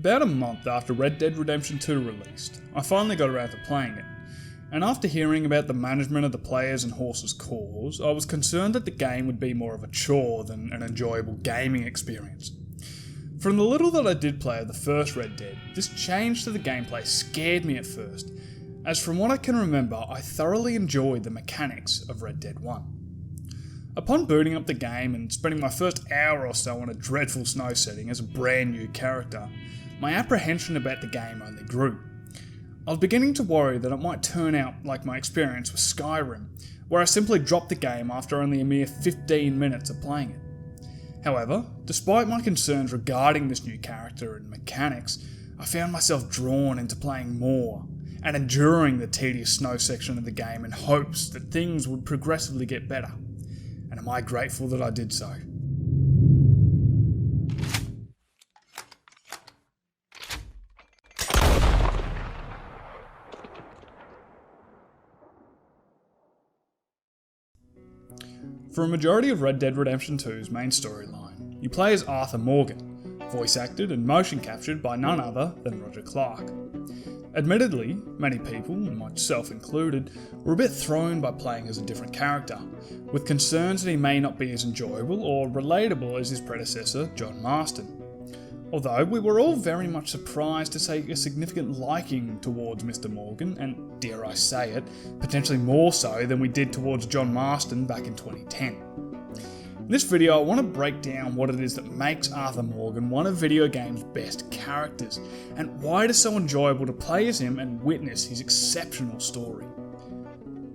About a month after Red Dead Redemption 2 released, I finally got around to playing it, and after hearing about the management of the players and horses' cores, I was concerned that the game would be more of a chore than an enjoyable gaming experience. From the little that I did play of the first Red Dead, this change to the gameplay scared me at first, as from what I can remember, I thoroughly enjoyed the mechanics of Red Dead 1. Upon booting up the game and spending my first hour or so on a dreadful snow setting as a brand new character, my apprehension about the game only grew. I was beginning to worry that it might turn out like my experience with Skyrim, where I simply dropped the game after only a mere 15 minutes of playing it. However, despite my concerns regarding this new character and mechanics, I found myself drawn into playing more and enduring the tedious snow section of the game in hopes that things would progressively get better. And am I grateful that I did so? For a majority of Red Dead Redemption 2's main storyline, you play as Arthur Morgan, voice acted and motion captured by none other than Roger Clark. Admittedly, many people, myself included, were a bit thrown by playing as a different character, with concerns that he may not be as enjoyable or relatable as his predecessor, John Marston. Although we were all very much surprised to take a significant liking towards Mr. Morgan, and dare I say it, potentially more so than we did towards John Marston back in 2010. In this video I want to break down what it is that makes Arthur Morgan one of video games' best characters, and why it is so enjoyable to play as him and witness his exceptional story.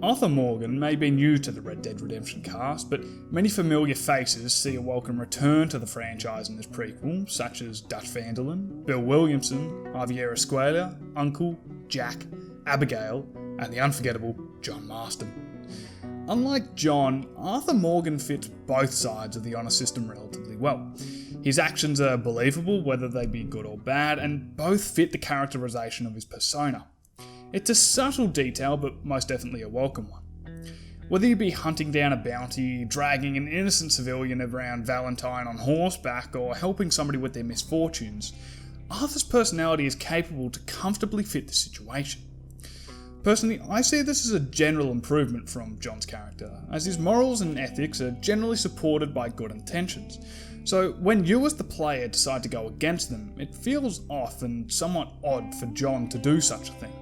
Arthur Morgan may be new to the Red Dead Redemption cast, but many familiar faces see a welcome return to the franchise in this prequel, such as Dutch van der Linde, Bill Williamson, UNSCaustralia, Uncle, Jack, Abigail, and the unforgettable John Marston. Unlike John, Arthur Morgan fits both sides of the honour system relatively well. His actions are believable, whether they be good or bad, and both fit the characterisation of his persona. It's a subtle detail, but most definitely a welcome one. Whether you be hunting down a bounty, dragging an innocent civilian around Valentine on horseback, or helping somebody with their misfortunes, Arthur's personality is capable to comfortably fit the situation. Personally, I see this as a general improvement from John's character, as his morals and ethics are generally supported by good intentions. So when you as the player decide to go against them, it feels off and somewhat odd for John to do such a thing.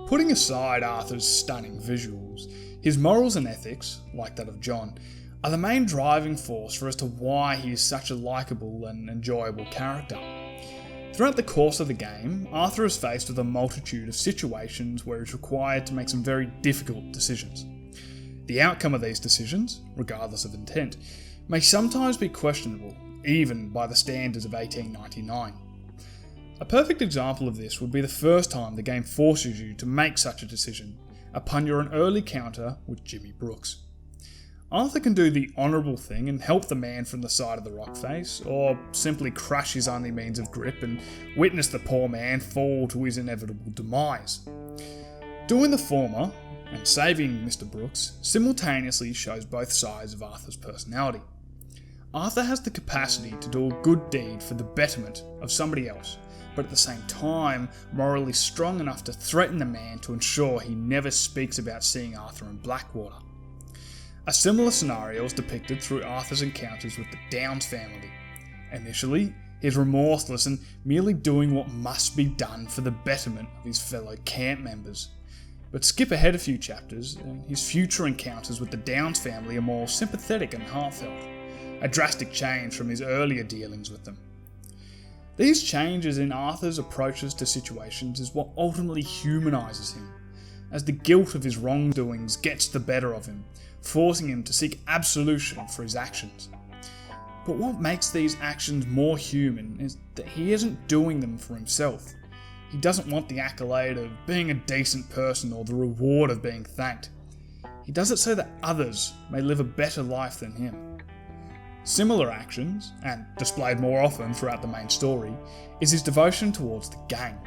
Putting aside Arthur's stunning visuals, his morals and ethics, like that of John, are the main driving force for as to why he is such a likeable and enjoyable character. Throughout the course of the game, Arthur is faced with a multitude of situations where he's required to make some very difficult decisions. The outcome of these decisions, regardless of intent, may sometimes be questionable, even by the standards of 1899. A perfect example of this would be the first time the game forces you to make such a decision, upon your early encounter with Jimmy Brooks. Arthur can do the honourable thing and help the man from the side of the rock face, or simply crush his only means of grip and witness the poor man fall to his inevitable demise. Doing the former, and saving Mr. Brooks, simultaneously shows both sides of Arthur's personality. Arthur has the capacity to do a good deed for the betterment of somebody else, but at the same time morally strong enough to threaten the man to ensure he never speaks about seeing Arthur in Blackwater. A similar scenario is depicted through Arthur's encounters with the Downs family. Initially, he is remorseless and merely doing what must be done for the betterment of his fellow camp members. But skip ahead a few chapters, and his future encounters with the Downs family are more sympathetic and heartfelt, a drastic change from his earlier dealings with them. These changes in Arthur's approaches to situations is what ultimately humanises him, as the guilt of his wrongdoings gets the better of him, forcing him to seek absolution for his actions. But what makes these actions more human is that he isn't doing them for himself. He doesn't want the accolade of being a decent person or the reward of being thanked. He does it so that others may live a better life than him. Similar actions, and displayed more often throughout the main story, is his devotion towards the gang.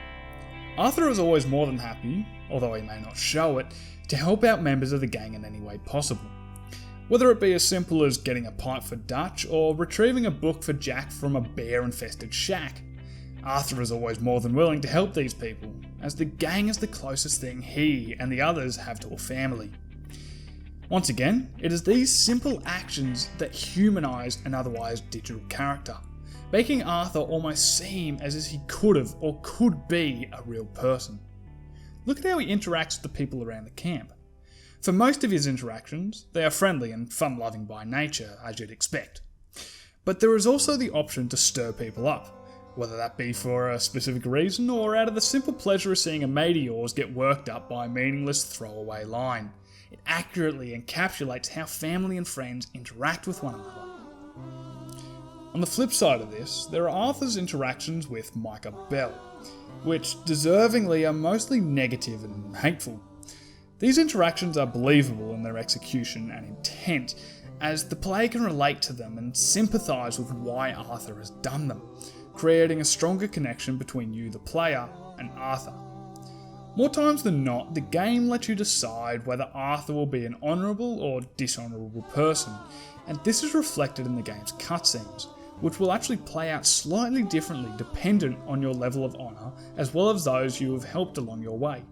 Arthur is always more than happy, although he may not show it, to help out members of the gang in any way possible. Whether it be as simple as getting a pipe for Dutch or retrieving a book for Jack from a bear-infested shack, Arthur is always more than willing to help these people, as the gang is the closest thing he and the others have to a family. Once again, it is these simple actions that humanise an otherwise digital character, making Arthur almost seem as if he could have or could be a real person. Look at how he interacts with the people around the camp. For most of his interactions, they are friendly and fun-loving by nature, as you'd expect. But there is also the option to stir people up, whether that be for a specific reason or out of the simple pleasure of seeing a mate of yours get worked up by a meaningless throwaway line. It accurately encapsulates how family and friends interact with one another. On the flip side of this, there are Arthur's interactions with Micah Bell, which deservingly are mostly negative and hateful. These interactions are believable in their execution and intent, as the player can relate to them and sympathise with why Arthur has done them, creating a stronger connection between you, the player, and Arthur. More times than not, the game lets you decide whether Arthur will be an honourable or dishonourable person, and this is reflected in the game's cutscenes, which will actually play out slightly differently dependent on your level of honour, as well as those you have helped along your way.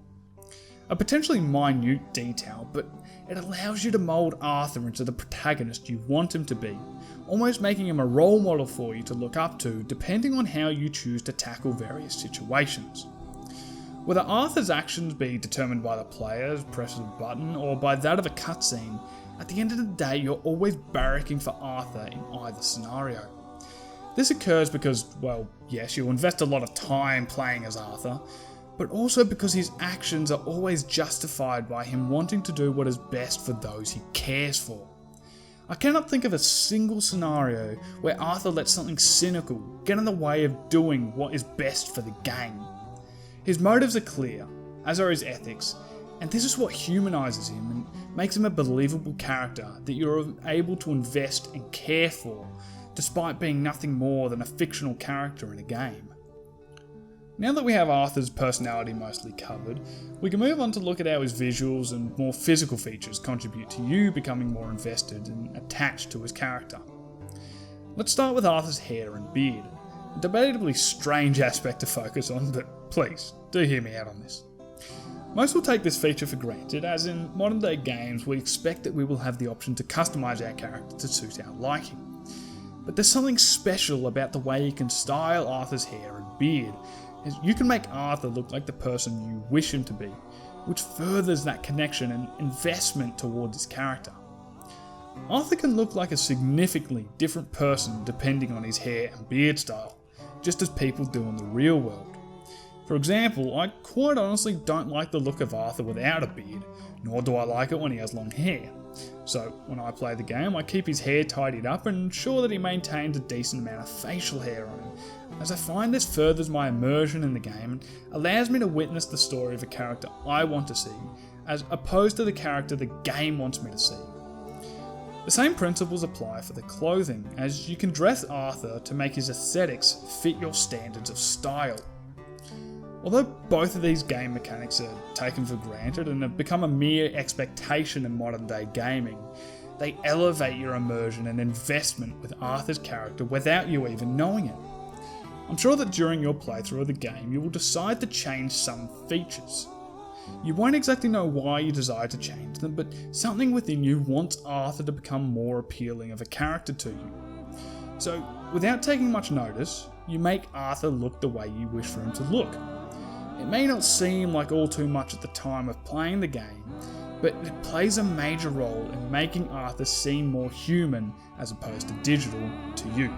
A potentially minute detail, but it allows you to mould Arthur into the protagonist you want him to be, almost making him a role model for you to look up to depending on how you choose to tackle various situations. Whether Arthur's actions be determined by the player's press of a button or by that of a cutscene, at the end of the day you're always barracking for Arthur in either scenario. This occurs because, well, yes, you'll invest a lot of time playing as Arthur, but also because his actions are always justified by him wanting to do what is best for those he cares for. I cannot think of a single scenario where Arthur lets something cynical get in the way of doing what is best for the game. His motives are clear, as are his ethics, and this is what humanises him and makes him a believable character that you're able to invest and care for, despite being nothing more than a fictional character in a game. Now that we have Arthur's personality mostly covered, we can move on to look at how his visuals and more physical features contribute to you becoming more invested and attached to his character. Let's start with Arthur's hair and beard, a debatably strange aspect to focus on, but please, do hear me out on this. Most will take this feature for granted, as in modern day games we expect that we will have the option to customise our character to suit our liking. But there's something special about the way you can style Arthur's hair and beard, as you can make Arthur look like the person you wish him to be, which furthers that connection and investment towards his character. Arthur can look like a significantly different person depending on his hair and beard style, just as people do in the real world. For example, I quite honestly don't like the look of Arthur without a beard, nor do I like it when he has long hair. So when I play the game, I keep his hair tidied up and ensure that he maintains a decent amount of facial hair on him, as I find this furthers my immersion in the game and allows me to witness the story of a character I want to see, as opposed to the character the game wants me to see. The same principles apply for the clothing, as you can dress Arthur to make his aesthetics fit your standards of style. Although both of these game mechanics are taken for granted and have become a mere expectation in modern day gaming, they elevate your immersion and investment with Arthur's character without you even knowing it. I'm sure that during your playthrough of the game you will decide to change some features. You won't exactly know why you desire to change them, but something within you wants Arthur to become more appealing of a character to you. So, without taking much notice, you make Arthur look the way you wish for him to look. It may not seem like all too much at the time of playing the game, but it plays a major role in making Arthur seem more human as opposed to digital to you.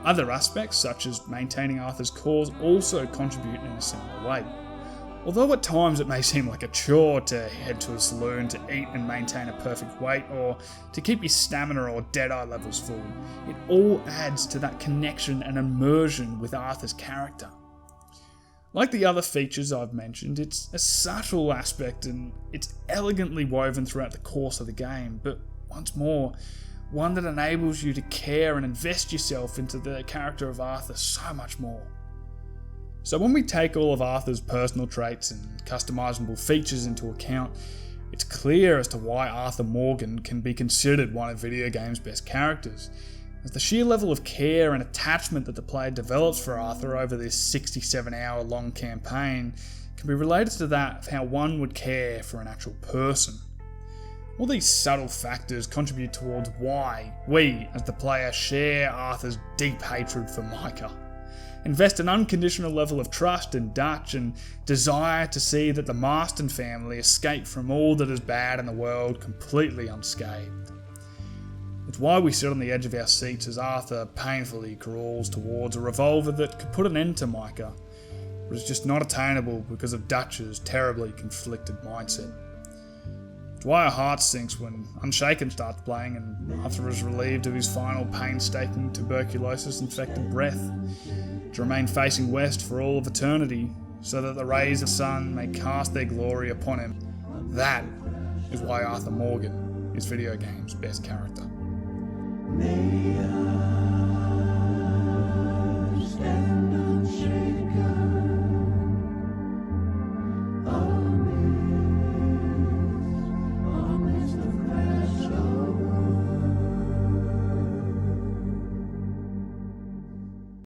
Other aspects, such as maintaining Arthur's cores, also contribute in a similar way. Although at times it may seem like a chore to head to a saloon to eat and maintain a perfect weight, or to keep your stamina or Deadeye levels full, it all adds to that connection and immersion with Arthur's character. Like the other features I've mentioned, it's a subtle aspect and it's elegantly woven throughout the course of the game, but once more, one that enables you to care and invest yourself into the character of Arthur so much more. So when we take all of Arthur's personal traits and customizable features into account, it's clear as to why Arthur Morgan can be considered one of video games' best characters, as the sheer level of care and attachment that the player develops for Arthur over this 67-hour long campaign can be related to that of how one would care for an actual person. All these subtle factors contribute towards why we, as the player, share Arthur's deep hatred for Micah, invest an unconditional level of trust in Dutch, and desire to see that the Marston family escape from all that is bad in the world completely unscathed. It's why we sit on the edge of our seats as Arthur painfully crawls towards a revolver that could put an end to Micah, but is just not attainable because of Dutch's terribly conflicted mindset. It's why our heart sinks when Unshaken starts playing and Arthur is relieved of his final painstaking tuberculosis-infected breath, to remain facing west for all of eternity, so that the rays of the sun may cast their glory upon him. That is why Arthur Morgan is video game's best character.